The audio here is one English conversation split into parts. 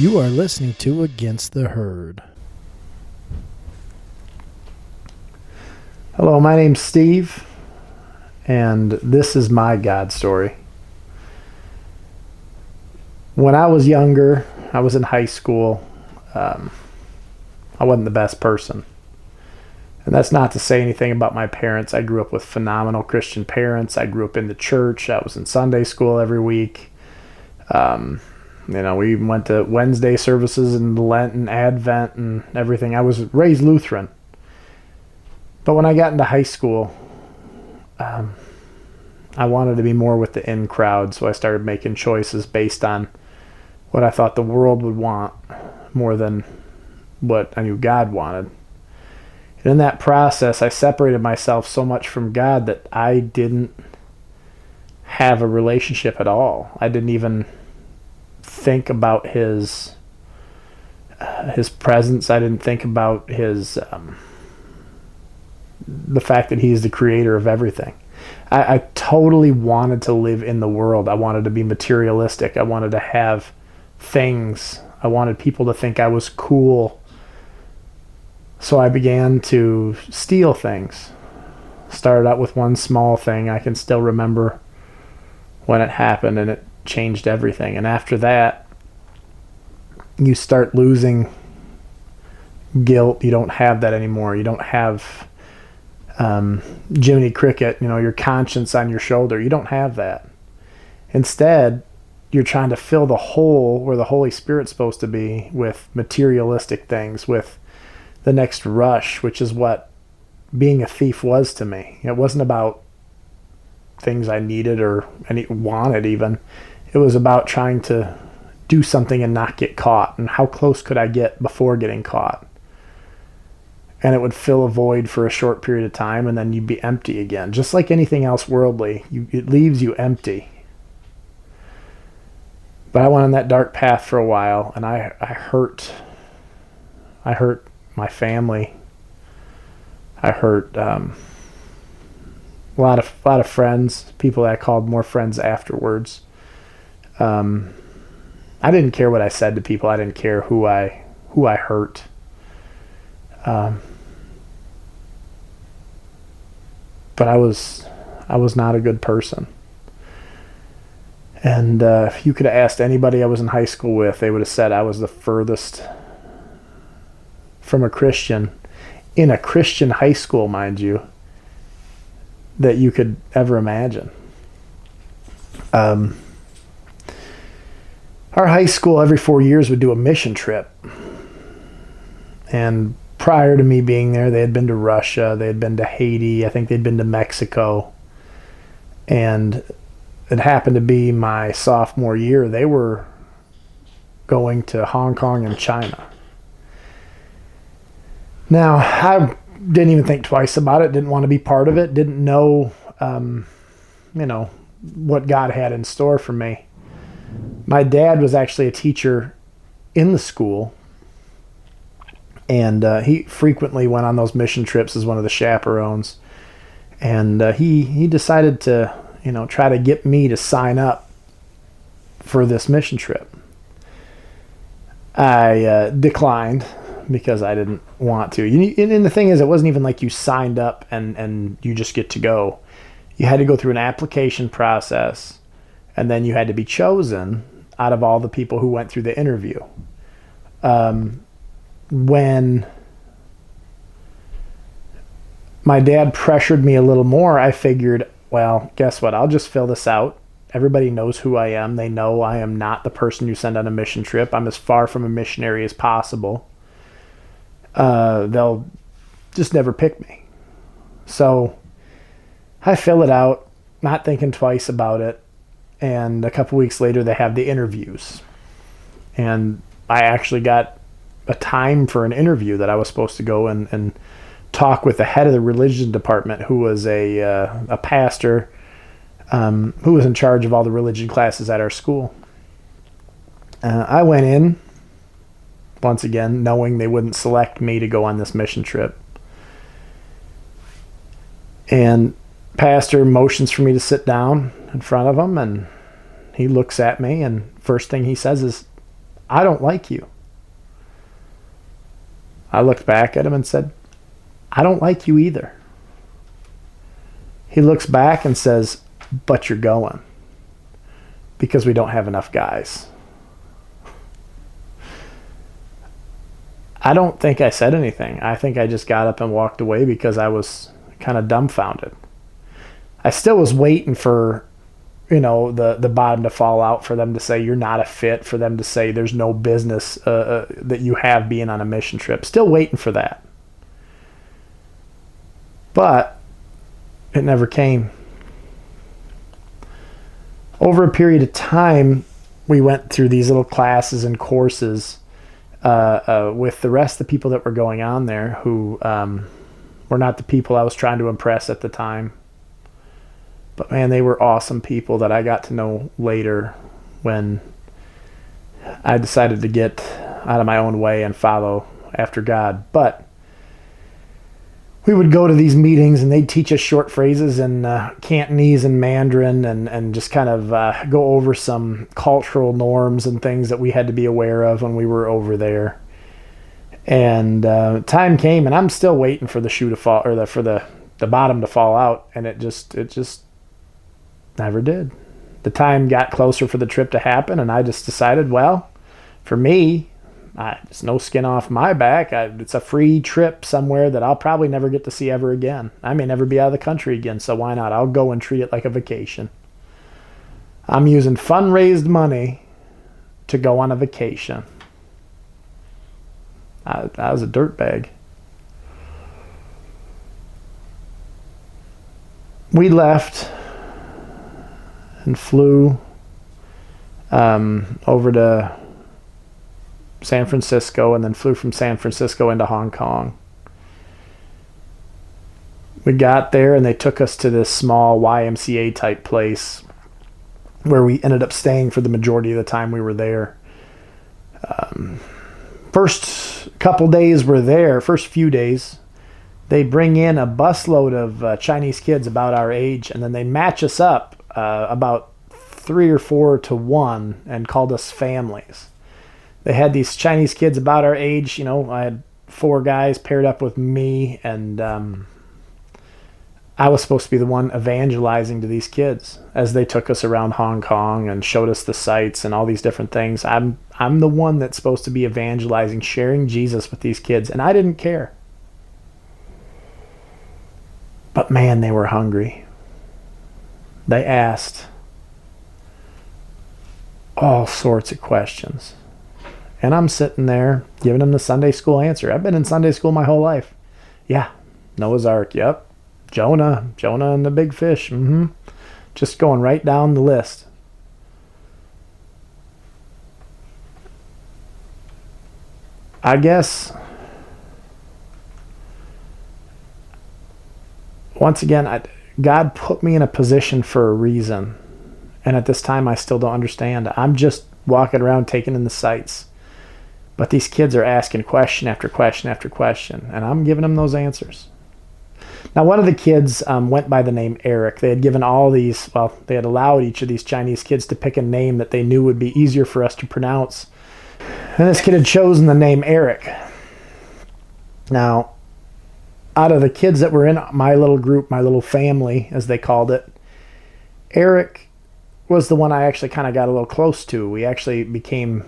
You are listening to Against the Herd. Hello, my name's Steve, and this is my God story. When I was younger, I was in high school, I wasn't the best person. And that's not to say anything about my parents. I grew up with phenomenal Christian parents. I grew up in the church. I was in Sunday school every week. We even went to Wednesday services and Lent and Advent and everything. I was raised Lutheran. But when I got into high school, I wanted to be more with the in crowd, so I started making choices based on what I thought the world would want more than what I knew God wanted. And in that process, I separated myself so much from God that I didn't have a relationship at all. I didn't even think about his presence. I didn't think about the fact that he's the creator of everything. I totally wanted to live in the world. I wanted to be materialistic. I wanted to have things. I wanted people to think I was cool. So I began to steal things. Started out with one small thing. I can still remember when it happened, and it changed everything. And after that, you start losing guilt. You don't have that anymore. You don't have Jiminy Cricket, your conscience on your shoulder. You don't have that. Instead, you're trying to fill the hole where the Holy Spirit's supposed to be with materialistic things, with the next rush, which is what being a thief was to me. It wasn't about things I needed or wanted even. It was about trying to do something and not get caught, and how close could I get before getting caught. And it would fill a void for a short period of time, and then you'd be empty again. Just like anything else worldly, it leaves you empty. But I went on that dark path for a while, and I hurt my family. I hurt a lot of friends, people that I called more friends afterwards. I didn't care what I said to people. I didn't care who I hurt. But I was not a good person. And if you could have asked anybody I was in high school with, they would have said I was the furthest from a Christian, in a Christian high school, mind you, that you could ever imagine. Our high school every 4 years would do a mission trip. And prior to me being there, they had been to Russia, they had been to Haiti, I think they'd been to Mexico. And it happened to be my sophomore year, they were going to Hong Kong and China. Now, I didn't even think twice about it, didn't want to be part of it, didn't know, what God had in store for me. My dad was actually a teacher in the school, and he frequently went on those mission trips as one of the chaperones. And he decided to, try to get me to sign up for this mission trip. I declined because I didn't want to. And the thing is, it wasn't even like you signed up and you just get to go. You had to go through an application process, and then you had to be chosen out of all the people who went through the interview. When my dad pressured me a little more, I figured, well, guess what? I'll just fill this out. Everybody knows who I am. They know I am not the person you send on a mission trip. I'm as far from a missionary as possible. They'll just never pick me. So I fill it out, not thinking twice about it. And a couple weeks later, they have the interviews. And I actually got a time for an interview that I was supposed to go and talk with the head of the religion department, who was a pastor, who was in charge of all the religion classes at our school. I went in, once again, knowing they wouldn't select me to go on this mission trip. And pastor motions for me to sit down in front of him, and he looks at me, and first thing he says is, I don't like you. I looked back at him and said, I don't like you either. He looks back and says, but you're going. Because we don't have enough guys. I don't think I said anything. I think I just got up and walked away because I was kind of dumbfounded. I still was waiting for, the bottom to fall out, for them to say you're not a fit, for them to say there's no business that you have being on a mission trip. Still waiting for that. But it never came. Over a period of time, we went through these little classes and courses with the rest of the people that were going on there, who were not the people I was trying to impress at the time. But man, they were awesome people that I got to know later when I decided to get out of my own way and follow after God. But we would go to these meetings and they'd teach us short phrases in Cantonese and Mandarin, and just kind of go over some cultural norms and things that we had to be aware of when we were over there. And time came, and I'm still waiting for the shoe to fall, or for the bottom to fall out, and it just never did. The time got closer for the trip to happen, and I just decided, well, for me, it's no skin off my back. It's a free trip somewhere that I'll probably never get to see ever again. I may never be out of the country again, so why not? I'll go and treat it like a vacation. I'm using fundraised money to go on a vacation. I was a dirtbag. We left and flew over to San Francisco, and then flew from San Francisco into Hong Kong. We got there and they took us to this small YMCA type place where we ended up staying for the majority of the time we were there. First couple days we're there, first few days, they bring in a busload of Chinese kids about our age, and then they match us up about 3 or 4 to 1 and called us families. They had these Chinese kids about our age. I had 4 guys paired up with me, and I was supposed to be the one evangelizing to these kids as they took us around Hong Kong and showed us the sights and all these different things. I'm the one that's supposed to be evangelizing, sharing Jesus with these kids, and I didn't care. But man, they were hungry. They asked all sorts of questions. And I'm sitting there giving them the Sunday school answer. I've been in Sunday school my whole life. Yeah, Noah's Ark, yep. Jonah and the big fish, Just going right down the list. I guess, once again, God put me in a position for a reason. And at this time, I still don't understand. I'm just walking around taking in the sights. But these kids are asking question after question after question, and I'm giving them those answers. Now, one of the kids went by the name Eric. They had given they had allowed each of these Chinese kids to pick a name that they knew would be easier for us to pronounce. And this kid had chosen the name Eric. Now, out of the kids that were in my little group, my little family, as they called it, Eric was the one I actually kind of got a little close to. We actually became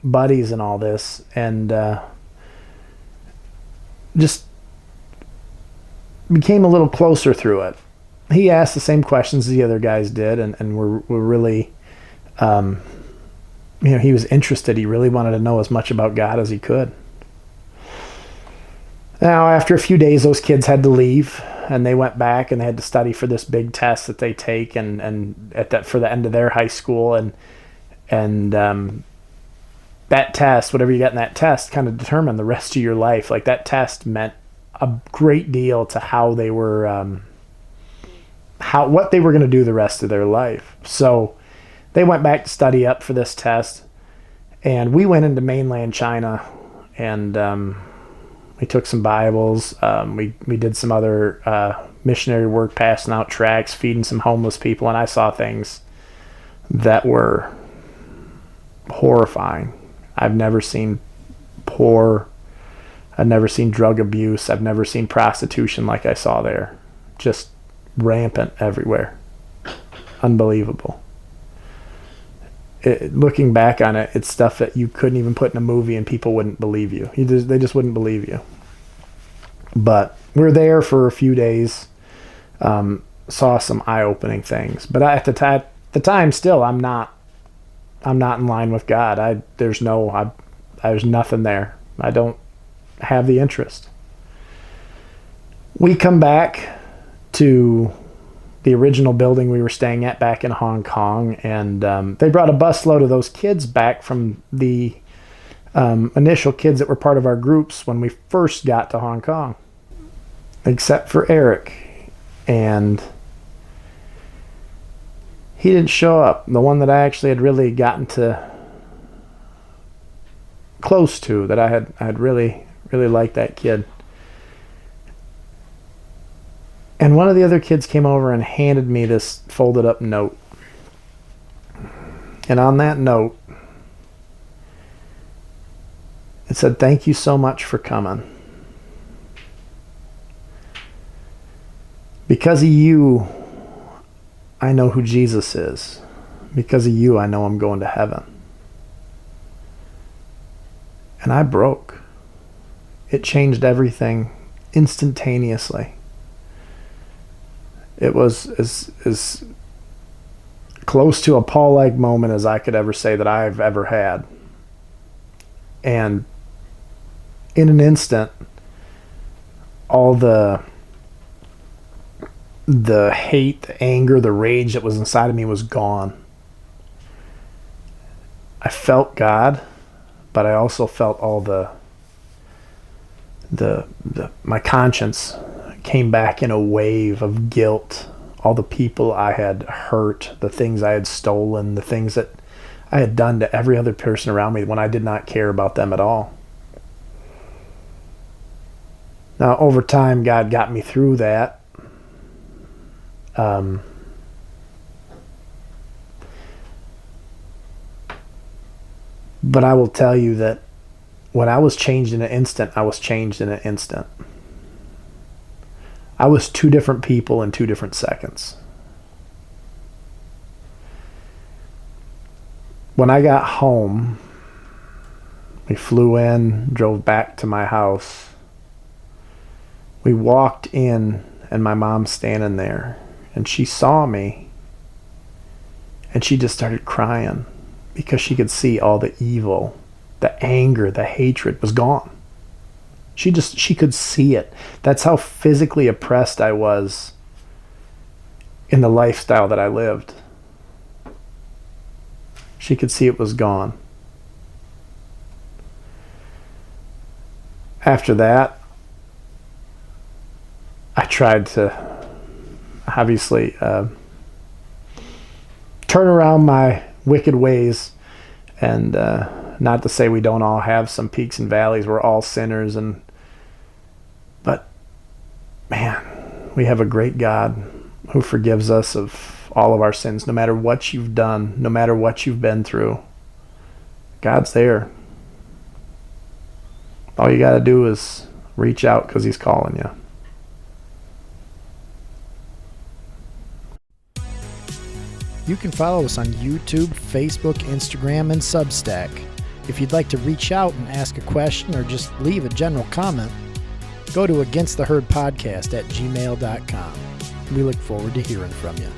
buddies and all this, and just became a little closer through it. He asked the same questions as the other guys did, and were really, he was interested. He really wanted to know as much about God as he could. Now, after a few days, those kids had to leave, and they went back and they had to study for this big test that they take, and for the end of their high school, and that test, whatever you got in that test, kind of determined the rest of your life. Like, that test meant a great deal to how they were, what they were going to do the rest of their life. So they went back to study up for this test, and we went into mainland China, and we took some Bibles. We did some other missionary work, passing out tracts, feeding some homeless people, and I saw things that were horrifying. I've never seen poor. I've never seen drug abuse. I've never seen prostitution like I saw there. Just rampant everywhere. Unbelievable. Looking back on it, it's stuff that you couldn't even put in a movie and people wouldn't believe you. They just wouldn't believe you. But we're there for a few days. Saw some eye-opening things. But at the time, still, I'm not in line with God. There's nothing there. I don't have the interest. We come back to the original building we were staying at back in Hong Kong, and they brought a busload of those kids back from the initial kids that were part of our groups when we first got to Hong Kong, except for Eric, and he didn't show up. The one that I actually had really gotten to close to, that I had really liked that kid. And one of the other kids came over and handed me this folded up note. And on that note, it said, "Thank you so much for coming. Because of you, I know who Jesus is. Because of you, I know I'm going to heaven." And I broke. It changed everything instantaneously. It was as close to a Paul-like moment as I could ever say that I've ever had. And in an instant, all the hate, the anger, the rage that was inside of me was gone. I felt God, but I also felt all my conscience came back in a wave of guilt. All the people I had hurt, the things I had stolen, the things that I had done to every other person around me when I did not care about them at all. Now, over time, God got me through that. But I will tell you that when I was changed in an instant, I was changed in an instant. I was two different people in 2 different seconds. When I got home, we flew in, drove back to my house. We walked in, and my mom's standing there, and she saw me, and she just started crying because she could see all the evil, the anger, the hatred was gone. She could see it. That's how physically oppressed I was in the lifestyle that I lived. She could see it was gone. After that, I tried to obviously turn around my wicked ways, and not to say we don't all have some peaks and valleys. We're all sinners, but man, we have a great God who forgives us of all of our sins, no matter what you've done, no matter what you've been through. God's there. All you got to do is reach out because He's calling you. You can follow us on YouTube, Facebook, Instagram, and Substack. If you'd like to reach out and ask a question or just leave a general comment, go to againsttheherdpodcast@gmail.com. We look forward to hearing from you.